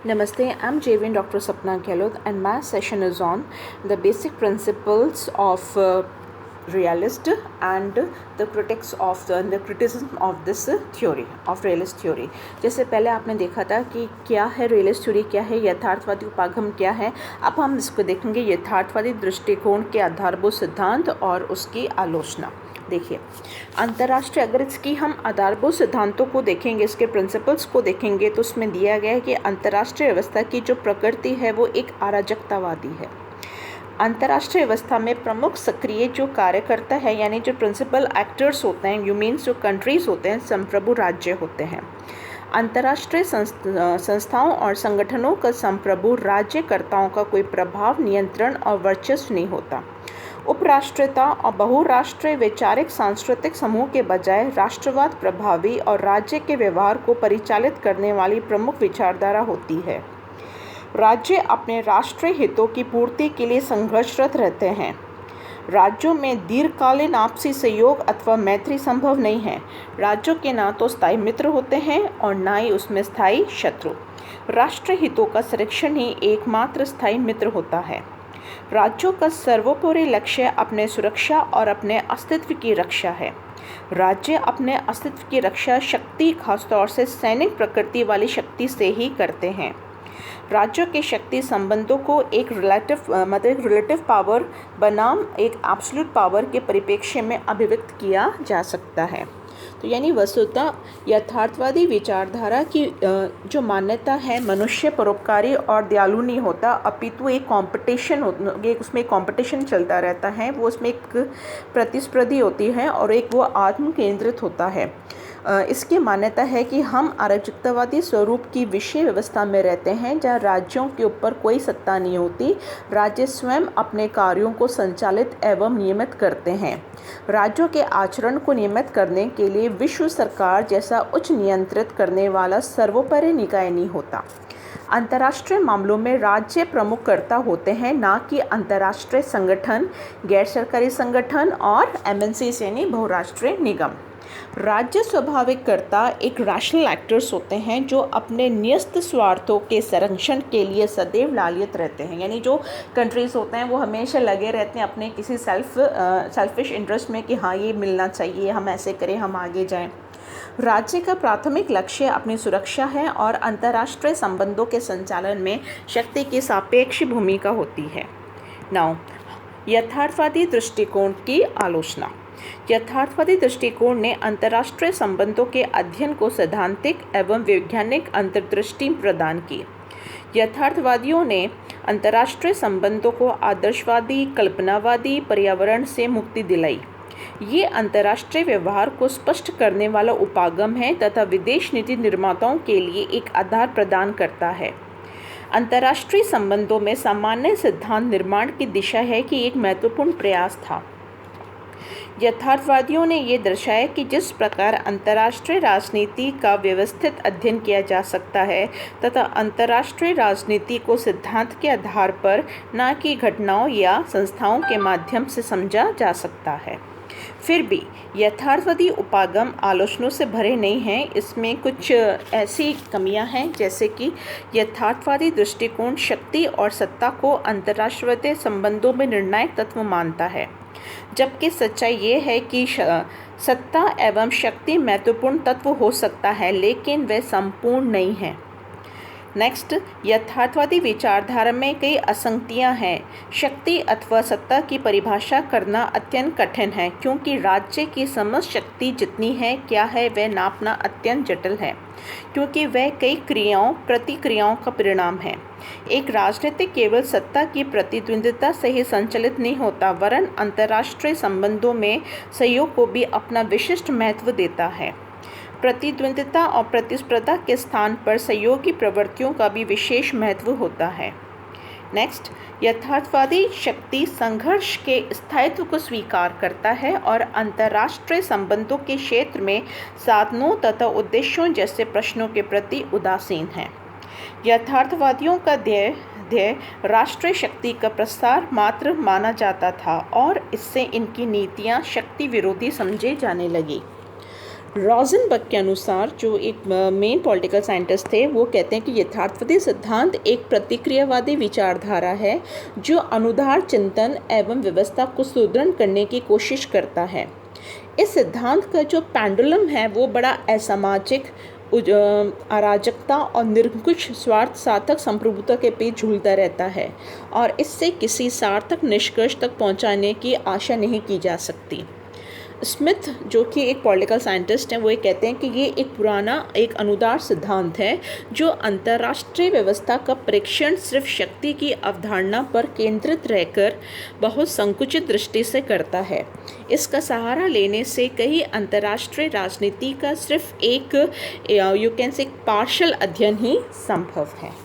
Namaste, I'm JV Dr. Sapna Gehlot, and my session is on the basic principles of realist and the critics of the criticism of this theory of realist theory। जैसे पहले आपने देखा था कि क्या है realist theory, क्या है यथार्थवादी उपागम, क्या है। अब हम इसको देखेंगे यथार्थवादी दृष्टिकोण के आधारभूत सिद्धांत और उसकी आलोचना। देखिए, अंतर्राष्ट्रीय अगर इसकी हम आधारभूत सिद्धांतों को देखेंगे, इसके प्रिंसिपल्स को देखेंगे, तो उसमें दिया गया है कि अंतर्राष्ट्रीय व्यवस्था की जो प्रकृति है वो एक अराजकतावादी है। अंतर्राष्ट्रीय व्यवस्था में प्रमुख सक्रिय जो कार्यकर्ता है, यानी जो प्रिंसिपल एक्टर्स होते हैं, यू मीन्स जो कंट्रीज होते हैं, संप्रभु राज्य होते हैं। अंतर्राष्ट्रीय संस्थाओं और संगठनों का संप्रभु राज्यकर्ताओं का कोई प्रभाव, नियंत्रण और वर्चस्व नहीं होता। उपराष्ट्रीयता और बहुराष्ट्रीय वैचारिक सांस्कृतिक समूह के बजाय राष्ट्रवाद प्रभावी और राज्य के व्यवहार को परिचालित करने वाली प्रमुख विचारधारा होती है। राज्य अपने राष्ट्रीय हितों की पूर्ति के लिए संघर्षरत रहते हैं। राज्यों में दीर्घकालीन आपसी सहयोग अथवा मैत्री संभव नहीं है। राज्यों के ना तो स्थायी मित्र होते हैं और ना ही उसमें स्थायी शत्रु। राष्ट्रीय हितों का संरक्षण ही एकमात्र स्थायी मित्र होता है। राज्यों का सर्वोपरि लक्ष्य अपने सुरक्षा और अपने अस्तित्व की रक्षा है। राज्य अपने अस्तित्व की रक्षा शक्ति, खासतौर से सैनिक प्रकृति वाली शक्ति से ही करते हैं। राज्यों के शक्ति संबंधों को एक रिलेटिव पावर बनाम एक एब्सोल्यूट पावर के परिप्रेक्ष्य में अभिव्यक्त किया जा सकता है। तो यानी वस्तुतः यथार्थवादी विचारधारा की जो मान्यता है, मनुष्य परोपकारी और दयालु नहीं होता, अपितु एक कंपटीशन उसमें एक कंपटीशन चलता रहता है। वो उसमें एक प्रतिस्पर्धी होती है और एक वो आत्म केंद्रित होता है। इसकी मान्यता है कि हम अराजकतावादी स्वरूप की विषय व्यवस्था में रहते हैं, जहाँ राज्यों के ऊपर कोई सत्ता नहीं होती। राज्य स्वयं अपने कार्यों को संचालित एवं नियमित करते हैं। राज्यों के आचरण को नियमित करने के लिए विश्व सरकार जैसा उच्च नियंत्रित करने वाला सर्वोपरि निकाय नहीं होता। अंतर्राष्ट्रीय मामलों में राज्य प्रमुख कर्ता होते हैं, ना कि अंतर्राष्ट्रीय संगठन, गैर सरकारी संगठन और MNCs यानी बहुराष्ट्रीय निगम। राज्य स्वाभाविक कर्ता एक रैशनल एक्टर्स होते हैं जो अपने न्यस्त स्वार्थों के संरक्षण के लिए सदैव लालियत रहते हैं। यानी जो कंट्रीज़ होते हैं वो हमेशा लगे रहते हैं अपने किसी सेल्फिश इंटरेस्ट में कि हाँ ये मिलना चाहिए, हम ऐसे करें, हम आगे जाएं। राज्य का प्राथमिक लक्ष्य अपनी सुरक्षा है और अंतर्राष्ट्रीय संबंधों के संचालन में शक्ति की सापेक्ष भूमिका होती है। नाउ, यथार्थवादी दृष्टिकोण की आलोचना। यथार्थवादी दृष्टिकोण ने अंतर्राष्ट्रीय संबंधों के अध्ययन को सैद्धांतिक एवं वैज्ञानिक अंतर्दृष्टि प्रदान की। यथार्थवादियों ने अंतर्राष्ट्रीय संबंधों को आदर्शवादी, कल्पनावादी पर्यावरण से मुक्ति दिलाई। ये अंतर्राष्ट्रीय व्यवहार को स्पष्ट करने वाला उपागम है तथा विदेश नीति निर्माताओं के लिए एक आधार प्रदान करता है। अंतर्राष्ट्रीय संबंधों में सामान्य सिद्धांत निर्माण की दिशा है कि एक महत्वपूर्ण प्रयास था। यथार्थवादियों ने ये दर्शाया कि जिस प्रकार अंतर्राष्ट्रीय राजनीति का व्यवस्थित अध्ययन किया जा सकता है तथा अंतर्राष्ट्रीय राजनीति को सिद्धांत के आधार पर, न कि घटनाओं या संस्थाओं के माध्यम से समझा जा सकता है। फिर भी यथार्थवादी उपागम आलोचनाओं से भरे नहीं हैं। इसमें कुछ ऐसी कमियां हैं, जैसे कि यथार्थवादी दृष्टिकोण शक्ति और सत्ता को अंतर्राष्ट्रीय संबंधों में निर्णायक तत्व मानता है, जबकि सच्चाई ये है कि सत्ता एवं शक्ति महत्वपूर्ण तत्व हो सकता है, लेकिन वह संपूर्ण नहीं है। नेक्स्ट, यथार्थवादी विचारधारा में कई असंगतियां हैं। शक्ति अथवा सत्ता की परिभाषा करना अत्यंत कठिन है, क्योंकि राज्य की समस्त शक्ति जितनी है, क्या है, वह नापना अत्यंत जटिल है, क्योंकि वह कई प्रतिक्रियाओं का परिणाम है। एक राजनीतिक केवल सत्ता की प्रतिद्वंद्विता से ही संचालित नहीं होता, वरन अंतर्राष्ट्रीय संबंधों में सहयोग को भी अपना विशिष्ट महत्व देता है। प्रतिद्वंद्विता और प्रतिस्पर्धा के स्थान पर सहयोगी प्रवृत्तियों का भी विशेष महत्व होता है। नेक्स्ट, यथार्थवादी शक्ति संघर्ष के स्थायित्व को स्वीकार करता है और अंतर्राष्ट्रीय संबंधों के क्षेत्र में साधनों तथा उद्देश्यों जैसे प्रश्नों के प्रति उदासीन है। यथार्थवादियों का ध्येय राष्ट्रीय शक्ति का प्रसार मात्र माना जाता था और इससे इनकी नीतियां शक्ति विरोधी समझे जाने लगी। रोजनबर्ग के अनुसार, जो एक मेन पॉलिटिकल साइंटिस्ट थे, वो कहते हैं कि यथार्थवादी सिद्धांत एक प्रतिक्रियावादी विचारधारा है जो अनुदार चिंतन एवं व्यवस्था को सुदृढ़ करने की कोशिश करता है। इस सिद्धांत का जो पेंडुलम है वो बड़ा असामाजिक अराजकता और निरंकुश स्वार्थ सार्थक संप्रभुता के बीच झूलता रहता है और इससे किसी सार्थक निष्कर्ष तक पहुंचाने की आशा नहीं की जा सकती। स्मिथ, जो कि एक पॉलिटिकल साइंटिस्ट हैं, वो ये कहते हैं कि ये एक पुराना एक अनुदार सिद्धांत है जो अंतर्राष्ट्रीय व्यवस्था का परीक्षण सिर्फ शक्ति की अवधारणा पर केंद्रित रहकर बहुत संकुचित दृष्टि से करता है। इसका सहारा लेने से कई अंतर्राष्ट्रीय राजनीति का सिर्फ एक यू कैन से पार्शियल अध्ययन ही संभव है।